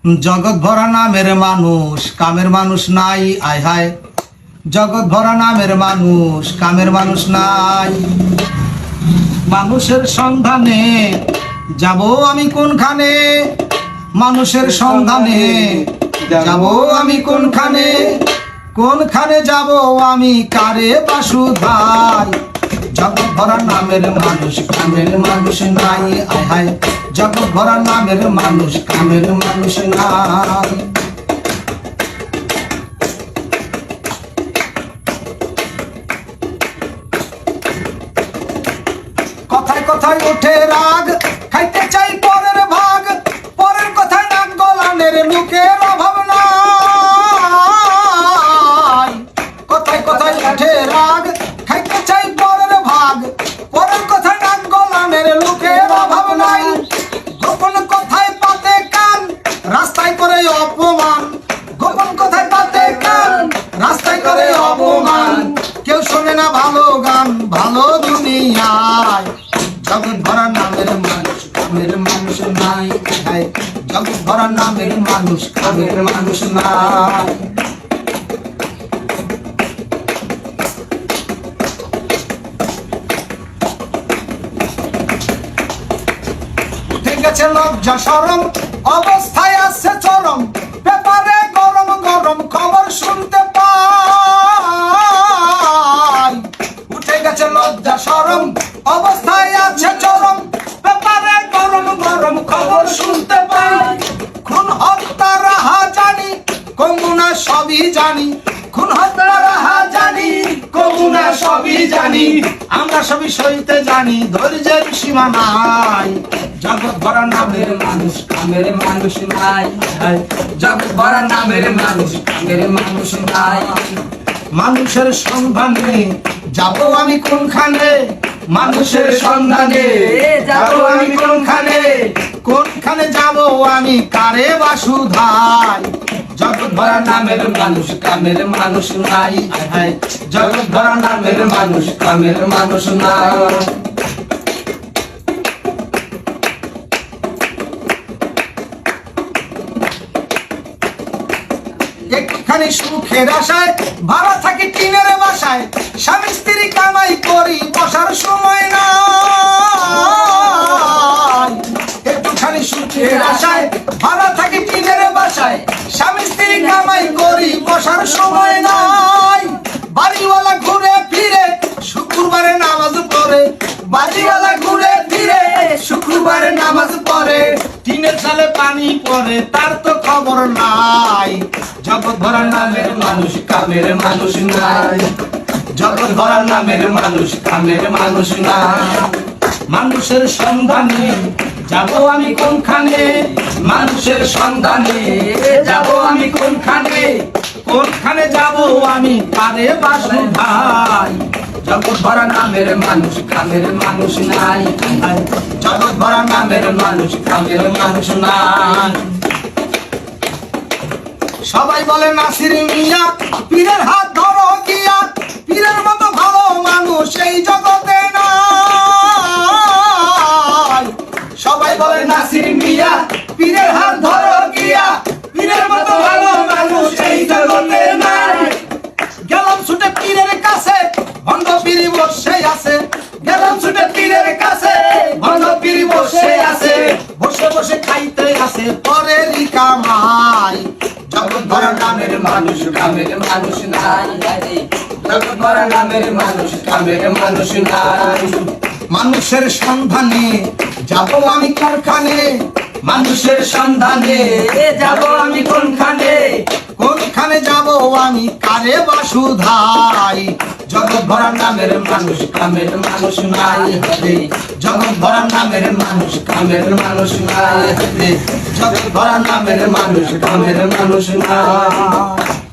জগৎ ভরা নামের মানুষ, কামের মানুষ নাই। আয় হায়, জগৎ ভরা নামের মানুষ, কামের মানুষ নাই। মানুষের সন্ধানে যাব আমি কোনখানে, মানুষের সন্ধানে যাব আমি কোনখানে, কোনখানে যাব আমি কারে বাসুধাই। জগৎ ভরা নামের মানুষ, কামের মানুষ নাই। আয় হায়, জগৎ ভরা নামের মানুষ, কামের মানুষ নাই। কথায় কথায় ওঠে রাগ, খাইতে চাই পরের ভাগ, পরের কথায় নাক গলানের লোকের অভাব নাই। কথায় কথায় ওঠে রাগ, খাইতে চাই পরের ভাগ, পরের কথায় নাক গলানের লোকের অভাব নাই। গোপন কথায় পাতে কান, রাস্তায় করে অপমান, গোপন কথায় পাতে কান, রাস্তায় করে অপমান। কেউ শোনে না ভালো গান, ভালো দুনিয়ায়। জগৎ ভরা নামের মানুষ, কামের মানুষ নাই। জগৎ ভরা নামের মানুষ, কামের মানুষ নাই। উঠে গেছে লজ্জা শরম, অবস্থায় আছে চরম, পেপারে গরম গরম খবর শুনতে পাই। উঠে গেছে লজ্জা শরম, অবস্থায় আছে চরম, পেপারে গরম গরম খবর শুনতে পাই। খুন হত্যা রাহা জানি, কমুনা সবই জানি, খুন হত্যা রাহা জানি, কমুনা সবই জানি। আমরা সবই সইতে জানি, ধৈর্যের সীমা নাই। জগৎ ভরা নামের মানুষ, কামের মানুষ নাই। জগৎ ভরা নামের মানুষ, কামের মানুষ নাই। মানুষের সন্ধানে যাব আমি কোনখানে, মানুষের সন্ধানে যাব আমি কোনখানে, কোনখানে যাব আমি কারে বাসুধাই। জগৎ ভরা নামের মানুষ, কামের মানুষ নাই। জগৎ ভরা নামের মানুষ, কামের মানুষ নাই। একটুখানি সুখের আশায় ভাড়া থাকি টিনের বাসায়, স্বামী স্ত্রী কামাই করি বসার সময় নাই। একটুখানি সুখের আশায় ভাড়া থাকি টিনের বাসায়, স্বামী স্ত্রী কামাই করি বসার সময় নাই। বাড়িওয়ালা ঘুরে ফিরে শুক্রবারে নামাজ পড়ে, বাড়িওয়ালা ঘুরে ফিরে শুক্রবারে নামাজ পড়ে, টিনের চালে পানি পড়ে তার তো খবর নাই। জগৎ ভরা নামের মানুষ, কামের মানুষ নাই। জগৎ ভরা নামের মানুষ, কামের মানুষ নাই। মানুষের সন্ধানে যাব আমি কোনখানে, মানুষের সন্ধানে যাব আমি কোনখানে, কোনখানে যাব আমি কারে বাসুধাই। জগৎ ভরা নামের মানুষ, কামের মানুষ নাই। জগৎ ভরা নামের মানুষ, কামের মানুষ নাই। সবাই বলে নাসির মিয়া, পীরের হাত ধরো গিয়া, পীরের মতো ভালো মানুষ এই জগতে নাই। সবাই বলে নাসির মিয়া, পীরের হাত ধরো গিয়া, পীরের মতো ভালো মানুষ এই জগতে নাই। গেলাম ছুটে পীরের কাছে, ভণ্ড পীর বসে আছে, গেলাম ছুটে পীরের কাছে, ভণ্ড পীর বসে আছে, বসে বসে খাইতে আছে পরেরই কামাই। জগৎ ভরা নামের মানুষ, কামের মানুষ নাই। জগৎ ভরা নামের মানুষ, কামের মানুষ নাই। মানুষের সন্ধানে যাব আমি কোনখানে, মানুষের সন্ধানে যাব আমি কোনখানে, কোনখানে যাব আমি কারে বাসুধাই। জগৎ ভরা নামের মানুষ, কামের মানুষ নাই। জগৎ ভরা নামের মানুষ, কামের মানুষ নাই। জগৎ ভরা নামের মানুষ, কামের মানুষ নাই।